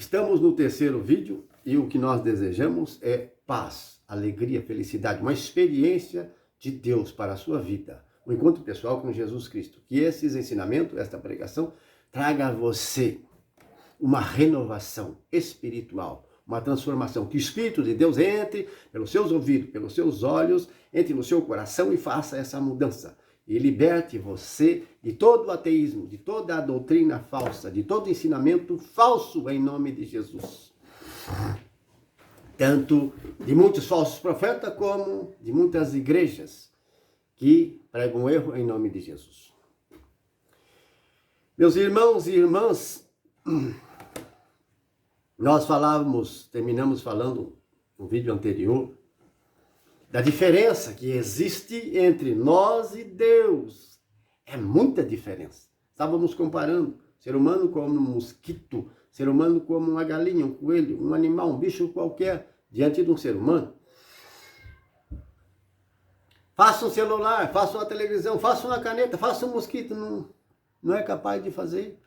Estamos no terceiro vídeo e o que nós desejamos é paz, alegria, felicidade, uma experiência de Deus para a sua vida. Um encontro pessoal com Jesus Cristo. Que esses ensinamentos, esta pregação, traga a você uma renovação espiritual, uma transformação. Que o Espírito de Deus entre pelos seus ouvidos, pelos seus olhos, entre no seu coração e faça essa mudança. E liberte você de todo o ateísmo, de toda a doutrina falsa, de todo ensinamento falso em nome de Jesus. Tanto de muitos falsos profetas como de muitas igrejas que pregam erro em nome de Jesus. Meus irmãos e irmãs, nós terminamos falando no vídeo anterior, da diferença que existe entre nós e Deus. É muita diferença. Estávamos comparando ser humano como um mosquito, ser humano como uma galinha, um coelho, um animal, um bicho qualquer, diante de um ser humano. Faça um celular, faça uma televisão, faça uma caneta, faça um mosquito. Não é capaz de fazer.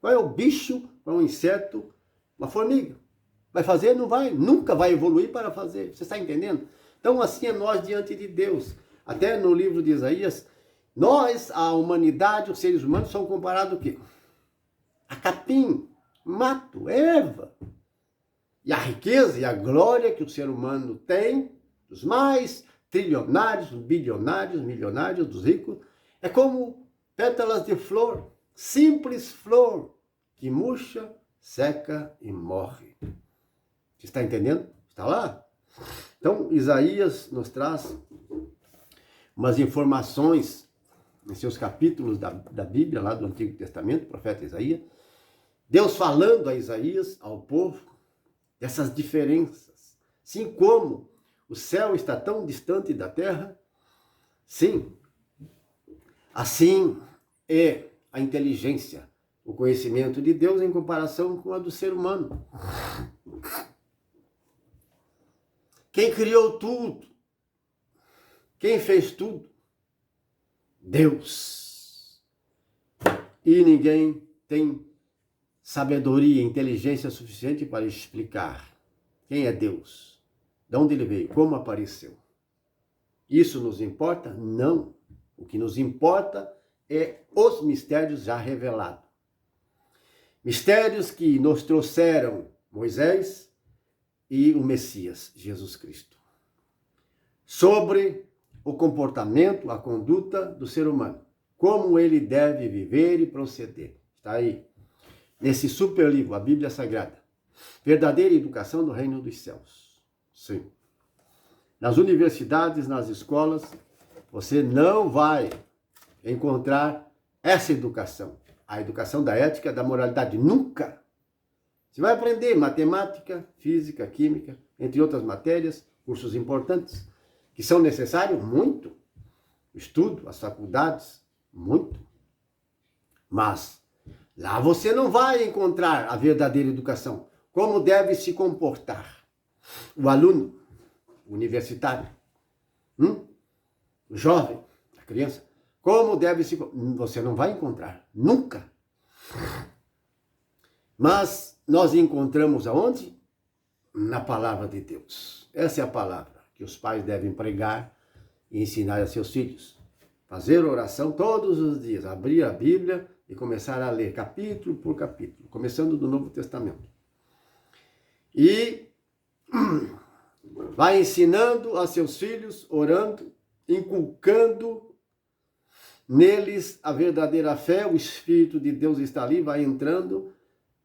Qual é o bicho, qual é o inseto, uma formiga? Vai fazer? Não vai. Nunca vai evoluir para fazer. Você está entendendo? Então assim é nós diante de Deus. Até no livro de Isaías, nós, a humanidade, os seres humanos, são comparados o quê? A capim, mato, erva. E a riqueza e a glória que o ser humano tem, dos mais trilionários, bilionários, milionários, dos ricos, é como pétalas de flor, simples flor, que murcha, seca e morre. Você está entendendo? Está lá? Então, Isaías nos traz umas informações em seus capítulos da Bíblia, lá do Antigo Testamento, o profeta Isaías. Deus falando a Isaías, ao povo, dessas diferenças. Sim, como o céu está tão distante da terra, sim, assim é a inteligência, o conhecimento de Deus em comparação com a do ser humano. Quem criou tudo? Quem fez tudo? Deus. E ninguém tem sabedoria, inteligência suficiente para explicar quem é Deus, de onde ele veio, como apareceu. Isso nos importa? Não. O que nos importa é os mistérios já revelados. Mistérios que nos trouxeram Moisés e o Messias, Jesus Cristo. Sobre o comportamento, a conduta do ser humano. Como ele deve viver e proceder. Está aí, nesse super livro, a Bíblia Sagrada. Verdadeira educação do reino dos céus. Sim. Nas universidades, nas escolas, você não vai encontrar essa educação. A educação da ética, da moralidade. Nunca. Você vai aprender matemática, física, química, entre outras matérias, cursos importantes, que são necessários muito. O estudo, as faculdades, muito. Mas lá você não vai encontrar a verdadeira educação. Como deve se comportar o aluno universitário, o jovem, a criança. Como deve se... Você não vai encontrar, nunca. Mas nós encontramos aonde? Na palavra de Deus. Essa é a palavra que os pais devem pregar e ensinar a seus filhos. Fazer oração todos os dias, abrir a Bíblia e começar a ler capítulo por capítulo, começando do Novo Testamento. E vai ensinando a seus filhos, orando, inculcando neles a verdadeira fé, o Espírito de Deus está ali, vai entrando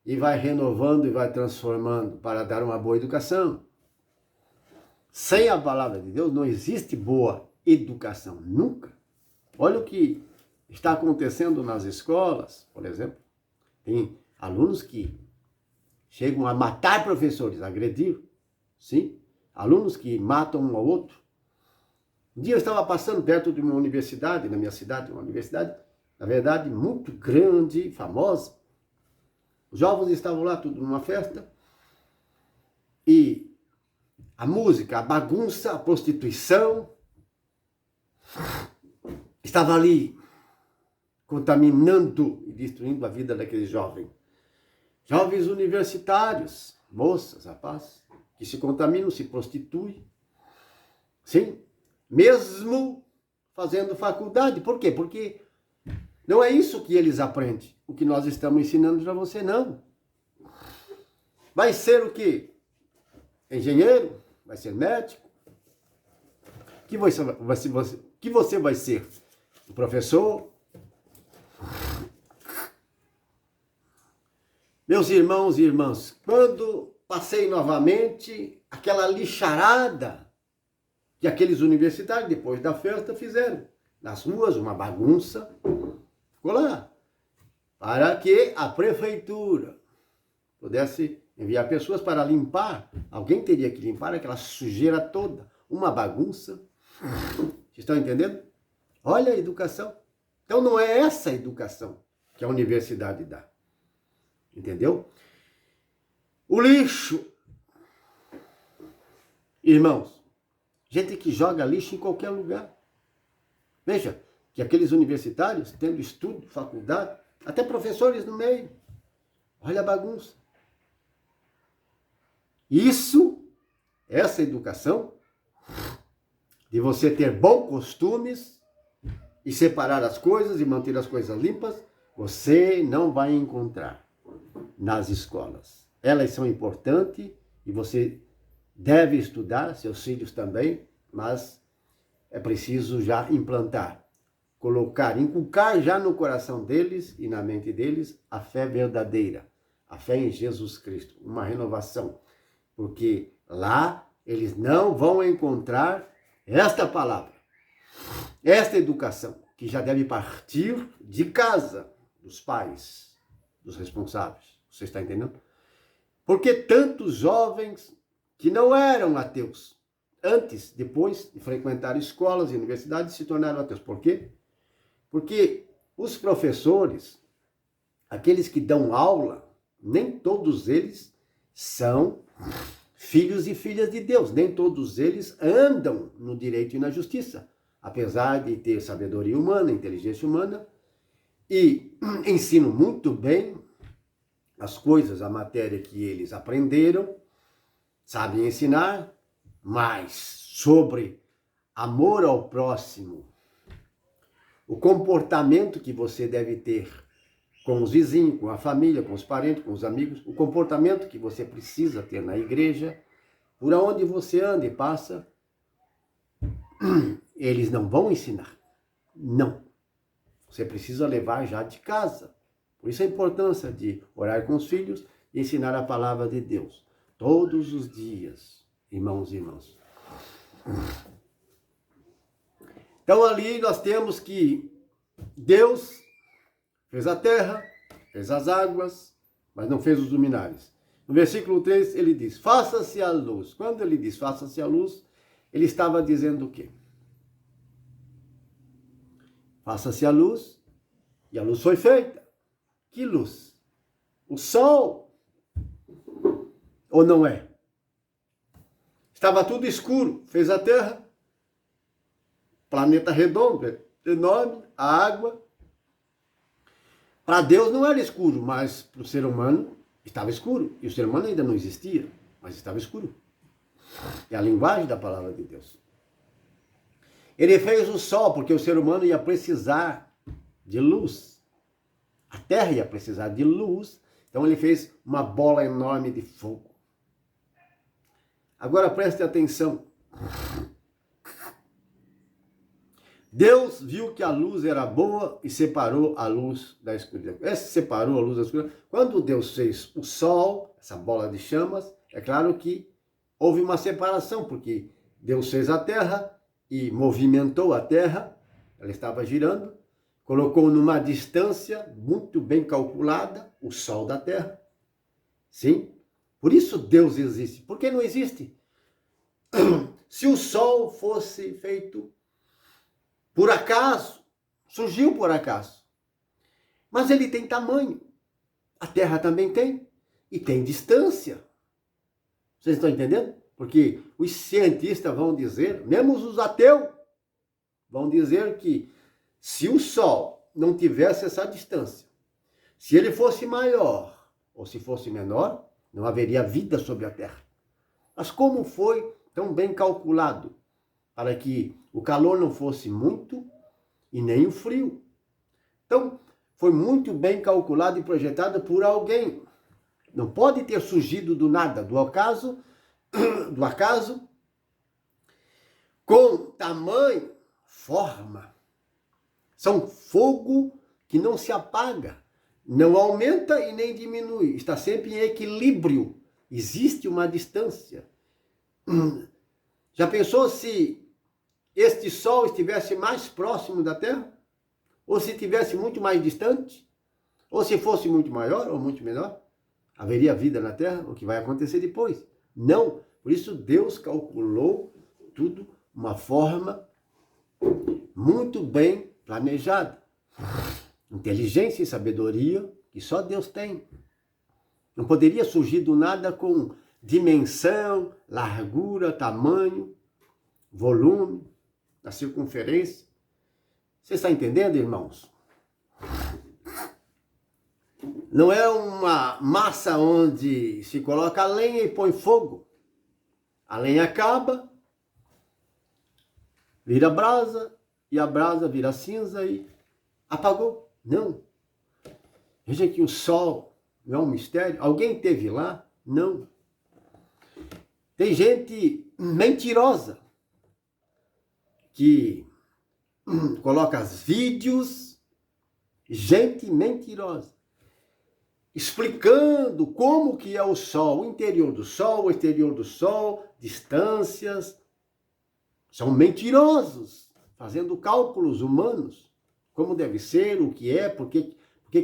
e vai renovando e vai transformando para dar uma boa educação. Sem a palavra de Deus não existe boa educação, nunca. Olha o que está acontecendo nas escolas, por exemplo. Tem alunos que chegam a matar professores, agredir, sim. Alunos que matam um ao outro. Um dia eu estava passando perto de uma universidade, na minha cidade, uma universidade, na verdade, muito grande, famosa. Os jovens estavam lá, tudo numa festa, e a música, a bagunça, a prostituição, estava ali contaminando e destruindo a vida daquele jovem. Jovens universitários, moças, rapazes, que se contaminam, se prostituem. Sim, mesmo fazendo faculdade. Por quê? Porque não é isso que eles aprendem. O que nós estamos ensinando para você, não. Vai ser o quê? Engenheiro? Vai ser médico? Que você vai ser? O professor? Meus irmãos e irmãs, quando passei novamente aquela lixarada que aqueles universitários, depois da festa, fizeram nas ruas, uma bagunça, ficou lá, para que a prefeitura pudesse enviar pessoas para limpar. Alguém teria que limpar aquela sujeira toda, uma bagunça. Vocês estão entendendo? Olha a educação. Então não é essa educação que a universidade dá. Entendeu? O lixo. Irmãos, gente que joga lixo em qualquer lugar. Veja, que aqueles universitários, tendo estudo, faculdade, até professores no meio. Olha a bagunça. Isso, essa educação, de você ter bons costumes e separar as coisas e manter as coisas limpas, você não vai encontrar nas escolas. Elas são importantes e você deve estudar, seus filhos também, mas é preciso já implantar, colocar, inculcar já no coração deles e na mente deles a fé verdadeira, a fé em Jesus Cristo, uma renovação, porque lá eles não vão encontrar esta palavra, esta educação, que já deve partir de casa, dos pais, dos responsáveis. Você está entendendo? Porque tantos jovens que não eram ateus, antes, depois de frequentar escolas e universidades, se tornaram ateus. Por quê? Porque os professores, aqueles que dão aula, nem todos eles são filhos e filhas de Deus. Nem todos eles andam no direito e na justiça. Apesar de ter sabedoria humana, inteligência humana, e ensinam muito bem as coisas, a matéria que eles aprenderam, sabem ensinar, mas sobre amor ao próximo, o comportamento que você deve ter com os vizinhos, com a família, com os parentes, com os amigos, o comportamento que você precisa ter na igreja, por onde você anda e passa, eles não vão ensinar. Não. Você precisa levar já de casa. Por isso a importância de orar com os filhos e ensinar a palavra de Deus. Todos os dias, irmãos e irmãs. Então ali nós temos que Deus fez a terra, fez as águas, mas não fez os luminares. No versículo 3 ele diz, faça-se a luz. Quando ele diz faça-se a luz, ele estava dizendo o quê? Faça-se a luz, e a luz foi feita. Que luz? O sol? Ou não é? Estava tudo escuro, fez a terra, planeta redondo, enorme, a água. Para Deus não era escuro, mas para o ser humano estava escuro. E o ser humano ainda não existia, mas estava escuro. É a linguagem da palavra de Deus. Ele fez o sol, porque o ser humano ia precisar de luz. A terra ia precisar de luz. Então ele fez uma bola enorme de fogo. Agora preste atenção. Deus viu que a luz era boa e separou a luz da escuridão. Esse separou a luz da escuridão. Quando Deus fez o sol, essa bola de chamas, é claro que houve uma separação, porque Deus fez a terra e movimentou a terra, ela estava girando, colocou numa distância muito bem calculada o sol da terra. Sim, por isso Deus existe. Por que não existe? Se o sol fosse feito por acaso, surgiu por acaso, mas ele tem tamanho, a terra também tem, e tem distância. Vocês estão entendendo? Porque os cientistas vão dizer, mesmo os ateus, vão dizer que se o Sol não tivesse essa distância, se ele fosse maior ou se fosse menor, não haveria vida sobre a terra. Mas como foi tão bem calculado para que o calor não fosse muito e nem o frio? Então, foi muito bem calculado e projetado por alguém. Não pode ter surgido do nada, do acaso, com tamanho, forma. São fogo que não se apaga, não aumenta e nem diminui, está sempre em equilíbrio. Existe uma distância. Já pensou se este Sol estivesse mais próximo da Terra? Ou se estivesse muito mais distante? Ou se fosse muito maior ou muito menor? Haveria vida na Terra? O que vai acontecer depois? Não. Por isso Deus calculou tudo uma forma muito bem planejada. Inteligência e sabedoria que só Deus tem. Não poderia surgir do nada com dimensão, largura, tamanho, volume, a circunferência. Você está entendendo, irmãos? Não é uma massa onde se coloca a lenha e põe fogo. A lenha acaba, vira brasa, e a brasa vira cinza e apagou. Não. Veja que o sol não é um mistério. Alguém esteve lá? Não. Tem gente mentirosa que coloca vídeos, gente mentirosa, explicando como que é o Sol, o interior do Sol, o exterior do Sol, distâncias. São mentirosos, fazendo cálculos humanos, como deve ser, o que é, por que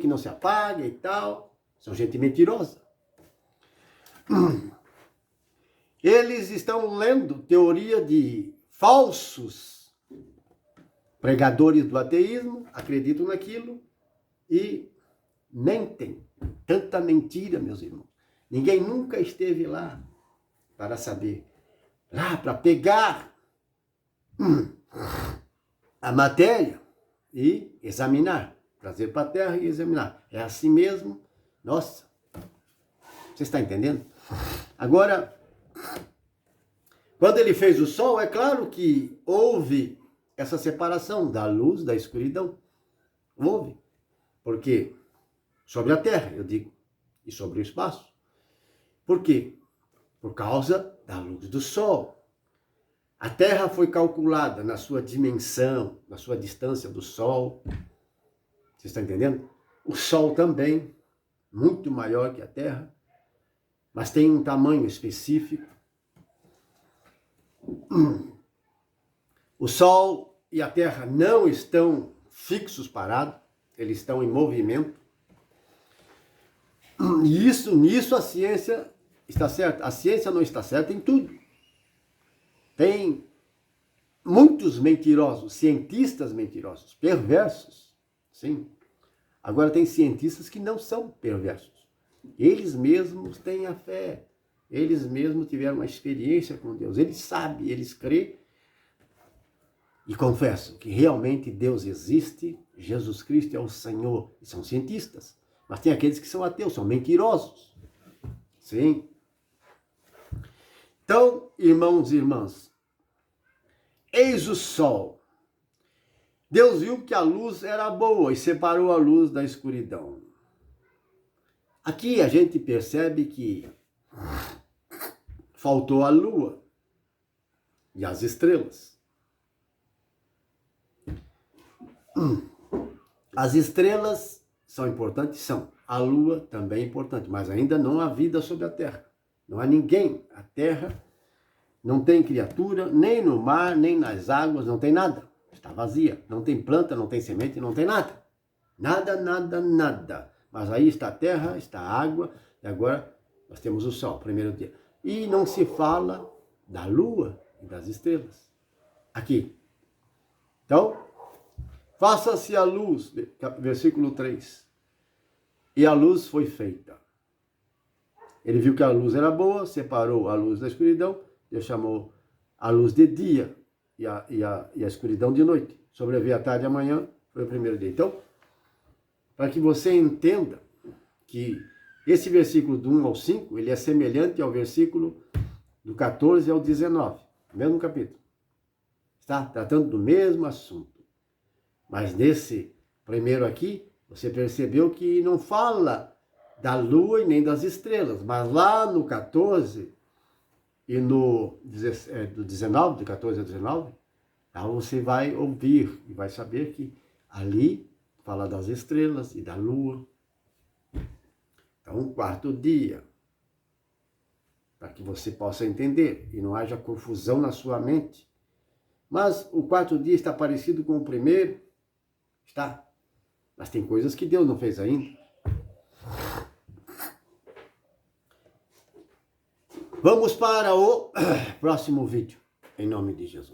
não se apaga e tal. São gente mentirosa. Eles estão lendo teoria de falsos pregadores do ateísmo, acreditam naquilo e mentem. Tanta mentira, meus irmãos. Ninguém nunca esteve lá para saber, lá para pegar a matéria e examinar, trazer para a terra e examinar. É assim mesmo? Nossa, você está entendendo? Agora, quando ele fez o sol, é claro que houve essa separação da luz, da escuridão. Houve. Porque sobre a terra, eu digo, e sobre o espaço. Por quê? Por causa da luz do sol. A terra foi calculada na sua dimensão, na sua distância do sol. Você está entendendo? O sol também, muito maior que a terra, mas tem um tamanho específico. O sol e a terra não estão fixos, parados, eles estão em movimento. E nisso a ciência está certa. A ciência não está certa em tudo. Tem muitos mentirosos, cientistas mentirosos, perversos, sim. Agora tem cientistas que não são perversos. Eles mesmos têm a fé. Eles mesmos tiveram uma experiência com Deus. Eles sabem, eles creem e confessam que realmente Deus existe, Jesus Cristo é o Senhor. E são cientistas. Mas tem aqueles que são ateus, são mentirosos. Sim. Então, irmãos e irmãs, eis o sol. Deus viu que a luz era boa e separou a luz da escuridão. Aqui a gente percebe que faltou a lua e as estrelas. As estrelas são importantes? São. A lua também é importante, mas ainda não há vida sobre a terra. Não há ninguém. A terra não tem criatura, nem no mar, nem nas águas, não tem nada. Está vazia. Não tem planta, não tem semente, não tem nada. Nada, nada, nada. Mas aí está a terra, está a água, e agora nós temos o sol, primeiro dia. E não se fala da lua e das estrelas. Aqui. Então, faça-se a luz, versículo 3. E a luz foi feita. Ele viu que a luz era boa, separou a luz da escuridão, Deus chamou a luz de dia e a escuridão de noite. Sobreveio a tarde e a manhã, foi o primeiro dia. Então, para que você entenda que Esse versículo do 1 ao 5, ele é semelhante ao versículo do 14 ao 19, mesmo capítulo. Está tratando do mesmo assunto. Mas nesse primeiro aqui, você percebeu que não fala da lua e nem das estrelas, mas lá no 14 e no do 19, do 14 ao 19, então você vai ouvir e vai saber que ali fala das estrelas e da lua. Então, o quarto dia, para que você possa entender e não haja confusão na sua mente. Mas o quarto dia está parecido com o primeiro? Está. Mas tem coisas que Deus não fez ainda. Vamos para o próximo vídeo, em nome de Jesus.